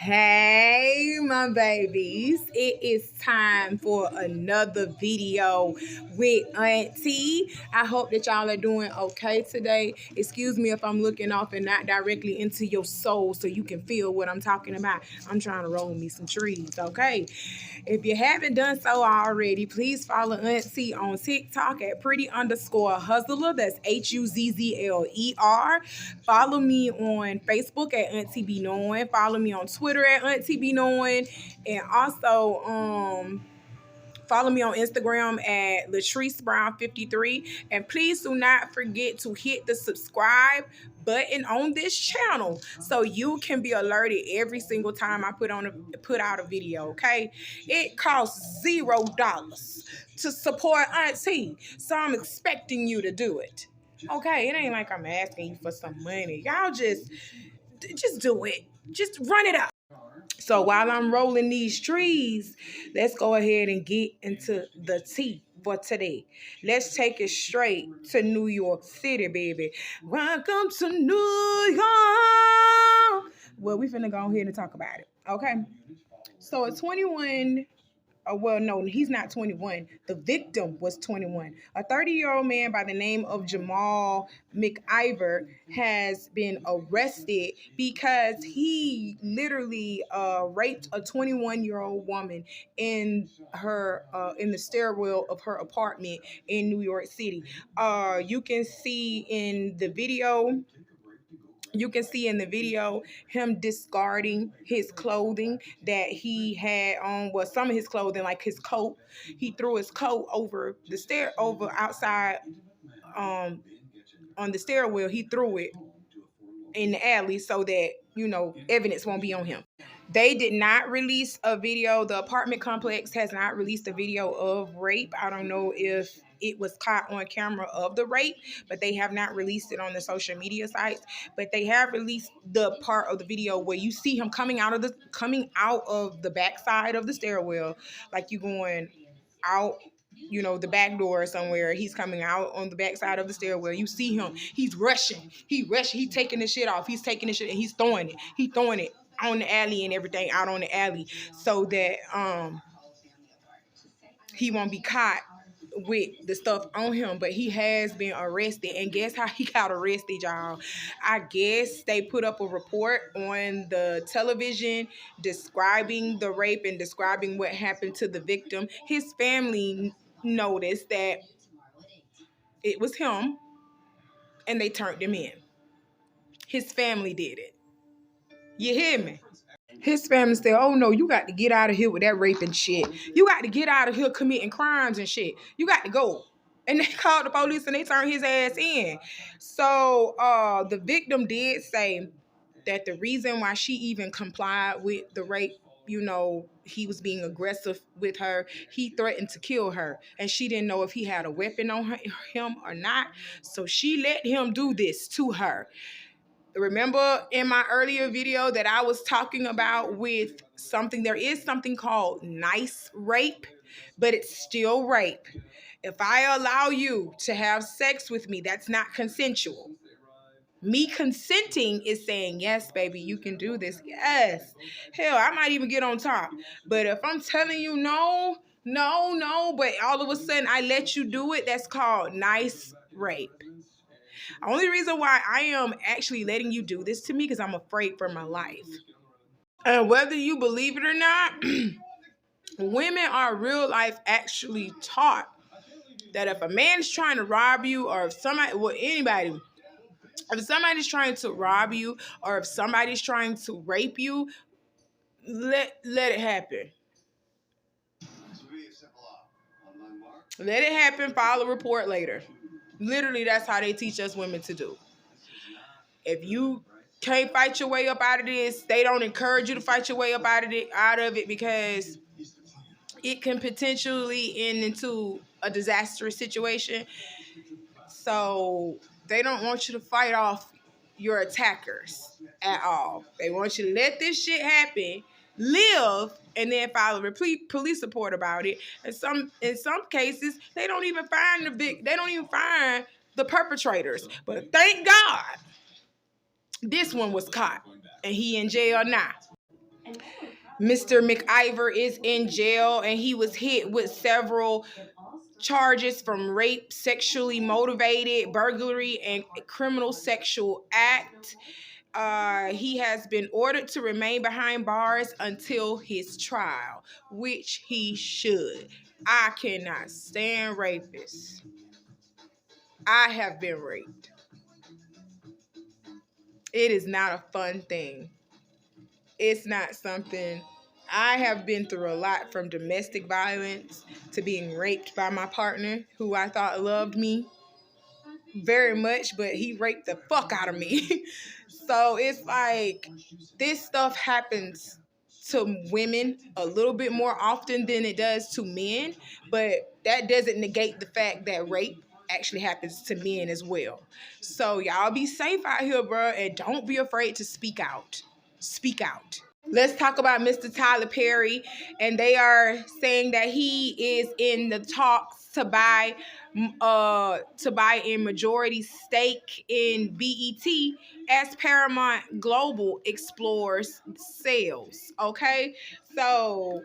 Hey, my babies. It is time for another video with Auntie. I hope that y'all are doing okay today. Excuse me if I'm looking off and not directly into your soul so you can feel what I'm talking about. I'm trying to roll me some trees, okay? If you haven't done so already, please follow Auntie on TikTok at pretty_hustler. That's HUZZLER. Follow me on Facebook at Auntie Be Knowing. Follow me on Twitter at Auntie Be Knowing. And also, follow me on Instagram at Latrice Brown 53. And please do not forget to hit the subscribe button on this channel so you can be alerted every single time I put out a video. Okay, it costs $0 to support Auntie, so I'm expecting you to do it. Okay, it ain't like I'm asking you for some money. Y'all just do it. Just run it up. So while I'm rolling these trees, let's go ahead and get into the tea for today. Let's take it straight to New York City, baby. Welcome to New York. Well, we finna go ahead and talk about it, okay? So at 21, well, no, he's not 21. The victim was 21. A 30-year-old man by the name of Jamal McIver has been arrested because he literally raped a 21-year-old woman in the stairwell of her apartment in New York City. You can see in the video. Him discarding his clothing that he had on. Well, some of his clothing, like his coat. He threw his coat over outside on the stairwell. He threw it in the alley so that, evidence won't be on him. They did not release a video. The apartment complex has not released a video of rape. I don't know if it was caught on camera of the rape, but they have not released it on the social media sites. But they have released the part of the video where you see him coming out of the backside of the stairwell, like you going out, the back door somewhere. He's coming out on the backside of the stairwell. You see him. He's rushing. He's taking the shit off. He's taking the shit and he's throwing it. He's throwing it on the alley and everything, out on the alley, so that he won't be caught with the stuff on him. But he has been arrested, and guess how he got arrested, y'all? I guess they put up a report on the television describing the rape and describing what happened to the victim. His family noticed that it was him, and they turned him in. His family did it. You hear me? His family said, "Oh no, you got to get out of here with that raping shit. You got to get out of here committing crimes and shit. You got to go." And they called the police and they turned his ass in. So the victim did say that the reason why she even complied with the rape, he was being aggressive with her. He threatened to kill her, and she didn't know if he had a weapon on him or not. So she let him do this to her. Remember in my earlier video that I was talking about with there is something called nice rape, but it's still rape. If I allow you to have sex with me, that's not consensual. Me consenting is saying, yes, baby, you can do this. Yes. Hell, I might even get on top. But if I'm telling you no, but all of a sudden I let you do it, that's called nice rape. Only reason why I am actually letting you do this to me because I'm afraid for my life. And whether you believe it or not, women are real life actually taught that if a man is trying to rob you, or if somebody's trying to rob you, or if somebody's trying to rape you, let it happen. Let it happen, file a report later. Literally, that's how they teach us women to do. If you can't fight your way up out of this, they don't encourage you to fight your way up out of it because it can potentially end into a disastrous situation. So they don't want you to fight off your attackers at all. They want you to let this shit happen, live, and then file a police report about it. And in some cases, they don't even find the perpetrators. But thank God, this one was caught, and he in jail now. Mr. McIver is in jail, and he was hit with several charges from rape, sexually motivated burglary, and criminal sexual act. He has been ordered to remain behind bars until his trial, which he should. I cannot stand rapists. I have been raped. It is not a fun thing. It's not something. I have been through a lot, from domestic violence to being raped by my partner who I thought loved me very much, but he raped the fuck out of me. So it's like this stuff happens to women a little bit more often than it does to men, but that doesn't negate the fact that rape actually happens to men as well. So y'all be safe out here, bro, and don't be afraid to speak out. Speak out. Let's talk about Mr. Tyler Perry, and they are saying that he is in the talks to buy a majority stake in BET as Paramount Global explores sales. Okay, so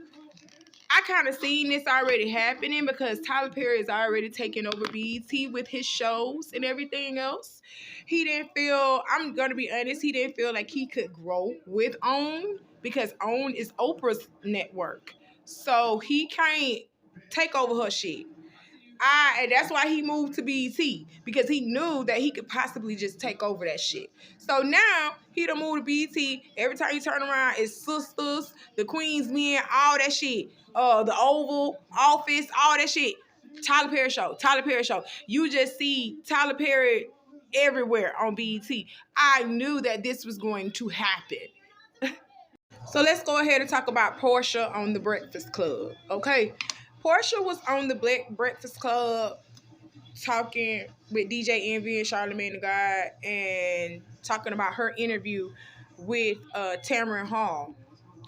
I kind of seen this already happening because Tyler Perry is already taking over BET with his shows and everything else. He didn't feel, I'm going to be honest, he didn't feel like he could grow with OWN because OWN is Oprah's network. So he can't take over her shit. And that's why he moved to BET, because he knew that he could possibly just take over that shit. So now he done moved to BET. Every time you turn around, it's Sisters, the Queen's Men, all that shit. The Oval Office, all that shit. Tyler Perry show, Tyler Perry show. You just see Tyler Perry everywhere on BET. I knew that this was going to happen. So let's go ahead and talk about Porsha on the Breakfast Club. Okay, Porsha was on the Breakfast Club talking with DJ Envy and Charlamagne the God, and talking about her interview with Tamron Hall.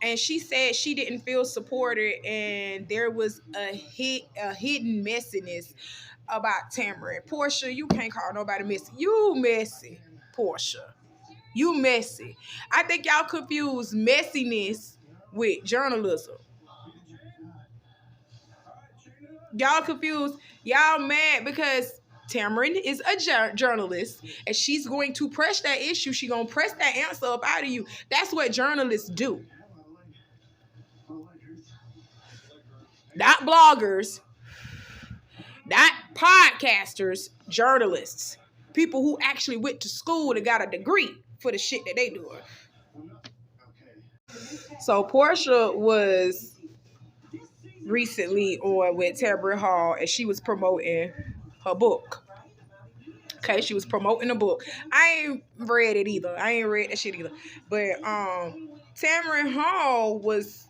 And she said she didn't feel supported, and there was a hidden messiness about Tamron. Porsha, you can't call nobody messy. You messy, Porsha. You messy. I think y'all confuse messiness with journalism. Y'all confused. Y'all mad because Tamron is a journalist, and she's going to press that issue. She's going to press that answer up out of you. That's what journalists do. Not bloggers, not podcasters, journalists. People who actually went to school and got a degree for the shit that they do. So Porsha was recently on with Tamron Hall, and she was promoting her book. Okay, she was promoting a book. I ain't read it either. I ain't read that shit either. But Tamron Hall was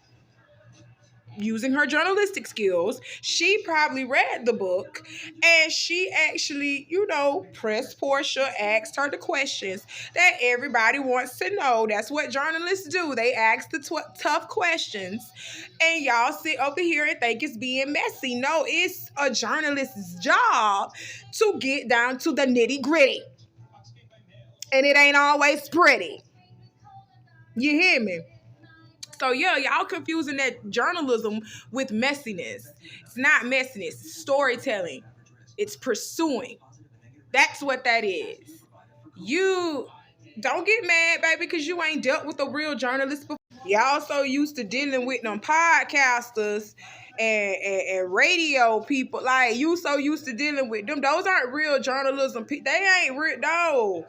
using her journalistic skills. She probably read the book, and she actually, pressed Porsha, asked her the questions that everybody wants to know. That's what journalists do. They ask the tough questions, and y'all sit over here and think it's being messy. No, it's a journalist's job to get down to the nitty gritty, and it ain't always pretty. You hear me? So yeah, y'all confusing that journalism with messiness. It's not messiness, it's storytelling. It's pursuing. That's what that is. You don't get mad, baby, because you ain't dealt with a real journalist before. Y'all so used to dealing with them podcasters and radio people. Like, you so used to dealing with them. Those aren't real journalism. They ain't real, no.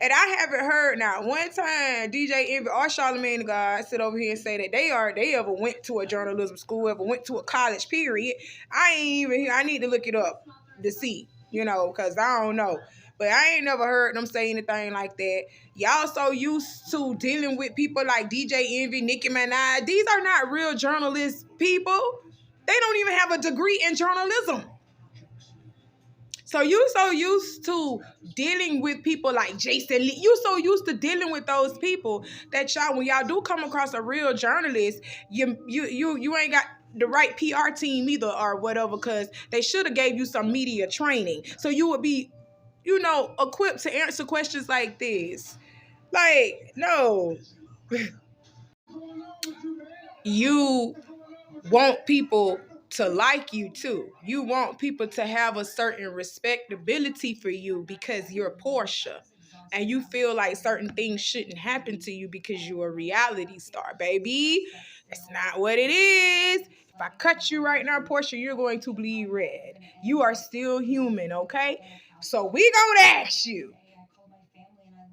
And I haven't heard now one time DJ Envy or Charlamagne the God sit over here and say that they ever went to a journalism school, ever went to a college, period. I need to look it up to see, because I don't know. But I ain't never heard them say anything like that. Y'all so used to dealing with people like DJ Envy, Nicki Minaj. These are not real journalist people. They don't even have a degree in journalism. So you so used to dealing with people like Jason Lee. You so used to dealing with those people that when y'all do come across a real journalist, you ain't got the right PR team either or whatever, because they should have gave you some media training. So you would be, equipped to answer questions like this. Like, no. you want people to like you too. You want people to have a certain respectability for you because you're Porsha. And you feel like certain things shouldn't happen to you because you're a reality star, baby. That's not what it is. If I cut you right now, Porsha, you're going to bleed red. You are still human, okay? So we gonna ask you,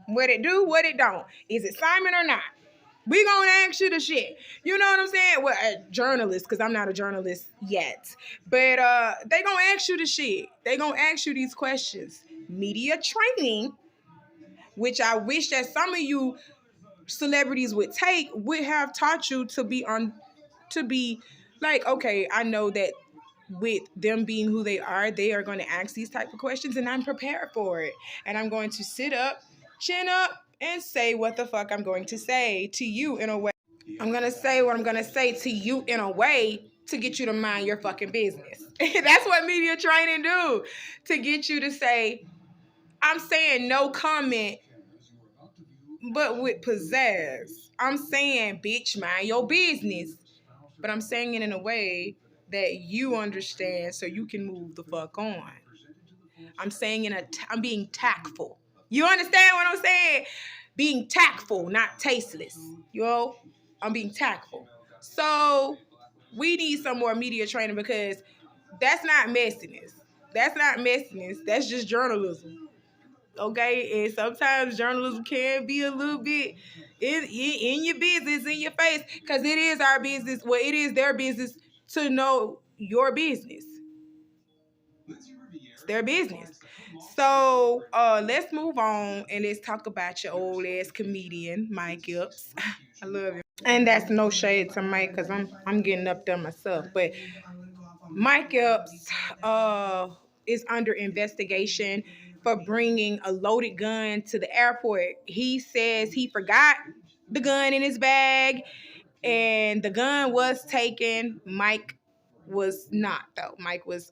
what it do, what it don't. Is it Simon or not? We gonna ask you the shit. You know what I'm saying? Well, a journalist, because I'm not a journalist yet. But they gonna ask you the shit. They gonna ask you these questions. Media training, which I wish that some of you celebrities would take, would have taught you to be like, okay, I know that with them being who they are going to ask these type of questions, and I'm prepared for it. And I'm going to sit up, chin up, and say what the fuck I'm going to say to you in a way. I'm going to say what I'm going to say to you in a way to get you to mind your fucking business. That's what media training do. To get you to say, I'm saying no comment, but with pizzazz. I'm saying, bitch, mind your business. But I'm saying it in a way that you understand so you can move the fuck on. I'm saying I'm being tactful. You understand what I'm saying? Being tactful, not tasteless. Yo, I'm being tactful. So we need some more media training because that's not messiness. That's not messiness. That's just journalism. Okay, and sometimes journalism can be a little bit in your business, in your face, because it is our business. Well, it is their business to know your business. It's their business. So let's move on and let's talk about your old ass comedian, Mike Epps. I love him. And that's no shade to Mike because I'm getting up there myself. But Mike Epps is under investigation for bringing a loaded gun to the airport. He says he forgot the gun in his bag and the gun was taken. Mike was not though. Mike was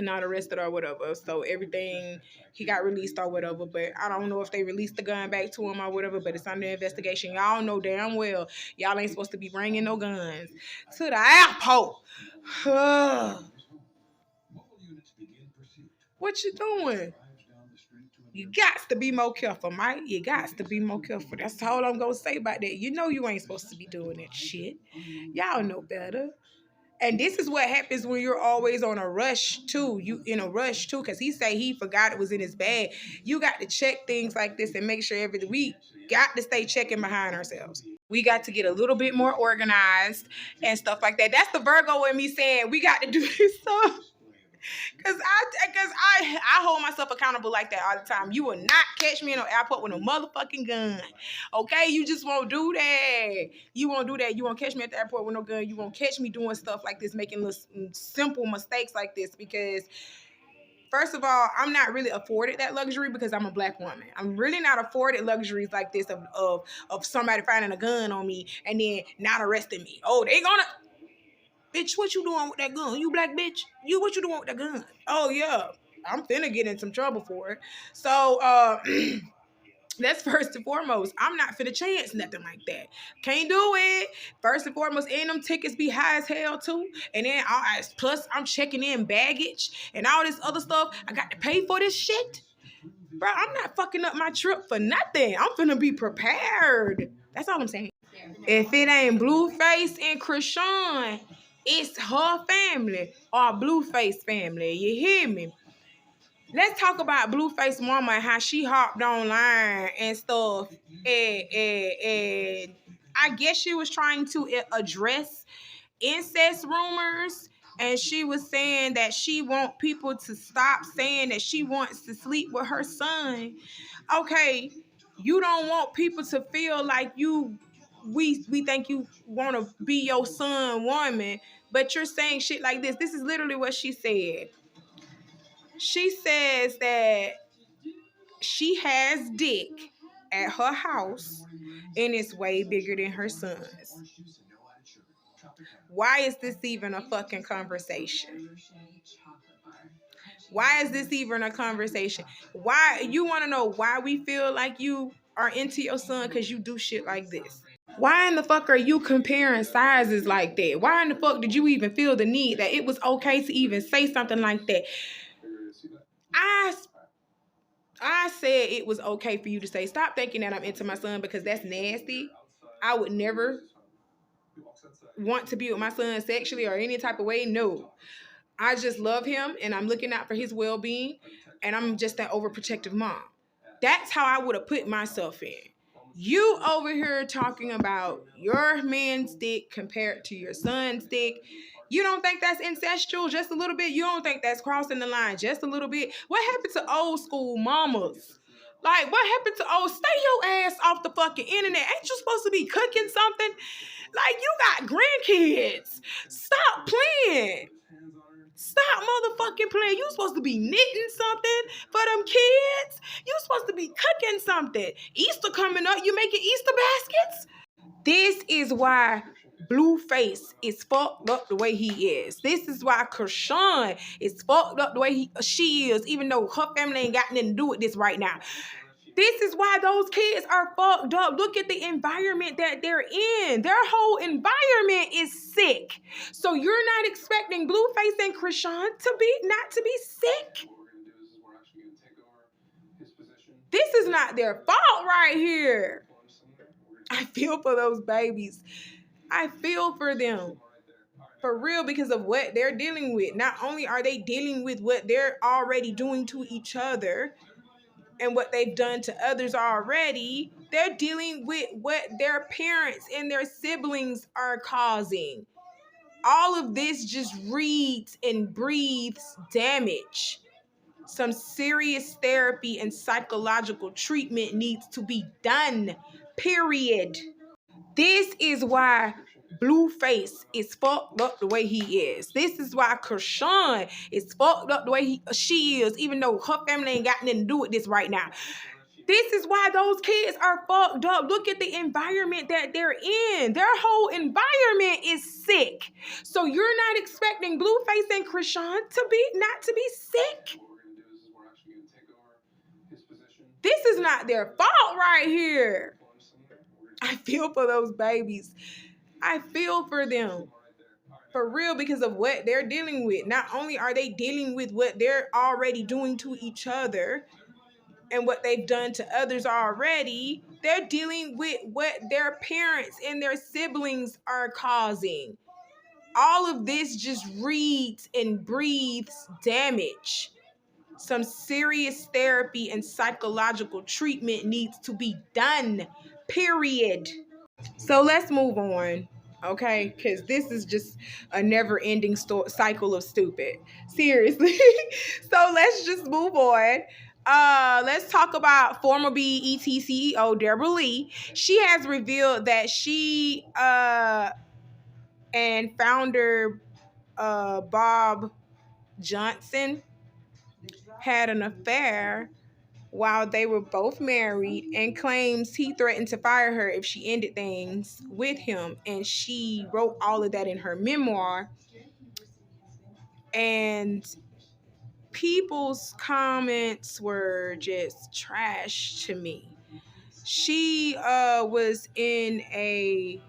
not arrested or whatever. So everything, he got released or whatever. But I don't know if they released the gun back to him or whatever. But it's under investigation. Y'all know damn well y'all ain't supposed to be bringing no guns to the airport. What you doing? You got to be more careful, Mike. You got to be more careful. That's all I'm gonna say about that. You know you ain't supposed to be doing that shit. Y'all know better. And this is what happens when you're always on a rush too. You in a rush too, because he say he forgot it was in his bag. You got to check things like this and make sure every week. Got to stay checking behind ourselves. We got to get a little bit more organized and stuff like that. That's the Virgo in me saying we got to do this stuff. Cause I hold myself accountable like that all the time. You will not catch me in an airport with a motherfucking gun. Okay? You just won't do that. You won't do that. You won't catch me at the airport with no gun. You won't catch me doing stuff like this, making little simple mistakes like this because first of all, I'm not really afforded that luxury because I'm a black woman. I'm really not afforded luxuries like this of somebody finding a gun on me and then not arresting me. Oh, they gonna bitch, what you doing with that gun? You black bitch? What you doing with that gun? Oh yeah, I'm finna get in some trouble for it. So that's first and foremost. I'm not finna chance nothing like that. Can't do it. First and foremost, and them tickets be high as hell too. And then plus I'm checking in baggage and all this other stuff. I got to pay for this shit. Bro, I'm not fucking up my trip for nothing. I'm finna be prepared. That's all I'm saying. If it ain't Blueface and Krishan, it's her family or Blueface family. You hear me? Let's talk about Blueface mama and how she hopped online and stuff. And I guess she was trying to address incest rumors. And she was saying that she want people to stop saying that she wants to sleep with her son. Okay, you don't want people to feel like we think you want to be your son woman, but you're saying shit like this. This is literally what she said. She says that she has dick at her house and it's way bigger than her son's. Why is this even a fucking conversation? Why is this even a conversation? Why you want to know why we feel like you are into your son because you do shit like this? Why in the fuck are you comparing sizes like that? Why in the fuck did you even feel the need that it was okay to even say something like that? I I said it was okay for you to say, stop thinking that I'm into my son because that's nasty. I would never want to be with my son sexually or any type of way. No. I just love him and I'm looking out for his well-being and I'm just that overprotective mom. That's how I would have put myself in. You over here talking about your man's dick compared to your son's dick. You don't think that's incestual just a little bit? You don't think that's crossing the line just a little bit? What happened to old school mamas? Like, what happened to stay your ass off the fucking internet? Ain't you supposed to be cooking something? Like, you got grandkids. Stop playing. Stop motherfucking playing. You supposed to be knitting something for them kids. You supposed to be cooking something. Easter coming up. You making Easter baskets? This is why Blueface is fucked up the way he is. This is why Krishan is fucked up the way she is, even though her family ain't got nothing to do with this right now. This is why those kids are fucked up. Look at the environment that they're in. Their whole environment is sick. So you're not expecting Blueface and Krishan not to be sick? This is not their fault right here. I feel for those babies. I feel for them. For real, because of what they're dealing with. Not only are they dealing with what they're already doing to each other, and what they've done to others already, they're dealing with what their parents and their siblings are causing. All of this just reads and breathes damage. Some serious therapy and psychological treatment needs to be done. Period. This is why Blueface is fucked up the way he is. This is why Krishan is fucked up the way she is, even though her family ain't got nothing to do with this right now. This is why those kids are fucked up. Look at the environment that they're in. Their whole environment is sick. So you're not expecting Blueface and Krishan not to be sick? This is not their fault right here. I feel for those babies. I feel for them. For real, because of what they're dealing with. Not only are they dealing with what they're already doing to each other and what they've done to others already, they're dealing with what their parents and their siblings are causing. All of this just reads and breathes damage. Some serious therapy and psychological treatment needs to be done. Period. So let's move on, okay? Because this is just a never-ending cycle of stupid. Seriously. So let's just move on. Let's talk about former BET CEO Deborah Lee. She has revealed that she and founder Bob Johnson had an affair while they were both married, and claims he threatened to fire her if she ended things with him. And she wrote all of that in her memoir. And people's comments were just trash to me. She was in a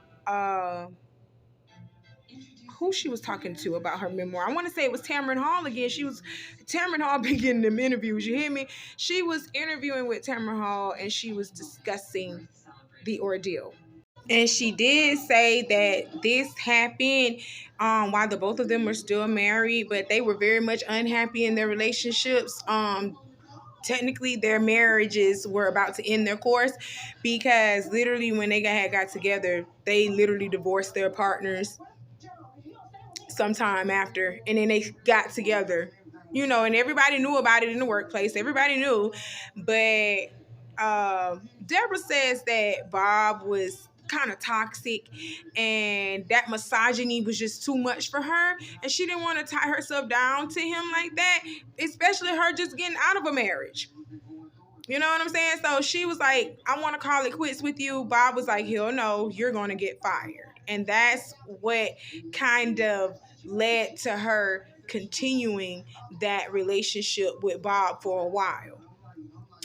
who she was talking to about her memoir. I want to say it was Tamron Hall again. Tamron Hall been getting them interviews. You hear me? She was interviewing with Tamron Hall and she was discussing the ordeal. And she did say that this happened while the both of them were still married, but they were very much unhappy in their relationships. Technically, their marriages were about to end their course because literally when they got together, they literally divorced their partners sometime after, and then they got together, and everybody knew about it in the workplace. Everybody knew, but Deborah says that Bob was kind of toxic and that misogyny was just too much for her, and she didn't want to tie herself down to him like that, especially her just getting out of a marriage. You know what I'm saying? So she was like, I want to call it quits with you. Bob was like, hell no, you're going to get fired. And that's what kind of led to her continuing that relationship with Bob for a while.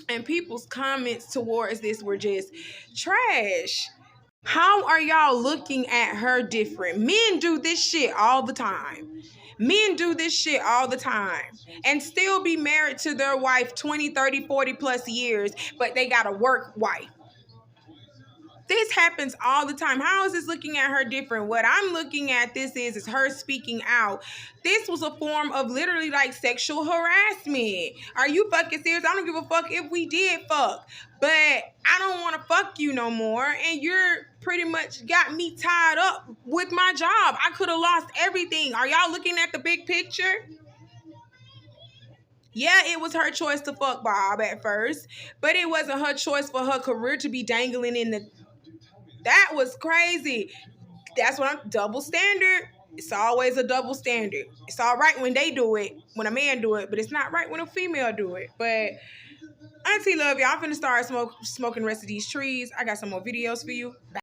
And people's comments towards this were just trash. How are y'all looking at her different? Men do this shit all the time. Men do this shit all the time and still be married to their wife 20, 30, 40 plus years, but they got a work wife. This happens all the time. How is this looking at her different? What I'm looking at this is her speaking out. This was a form of literally like sexual harassment. Are you fucking serious? I don't give a fuck if we did fuck, but I don't want to fuck you no more. And you're pretty much got me tied up with my job. I could have lost everything. Are y'all looking at the big picture? Yeah, it was her choice to fuck Bob at first, but it wasn't her choice for her career to be dangling in the. That was crazy. That's what I'm double standard. It's always a double standard. It's all right when they do it, when a man do it, but it's not right when a female do it. But Auntie love y'all. I'm finna start smoking the rest of these trees. I got some more videos for you. Bye.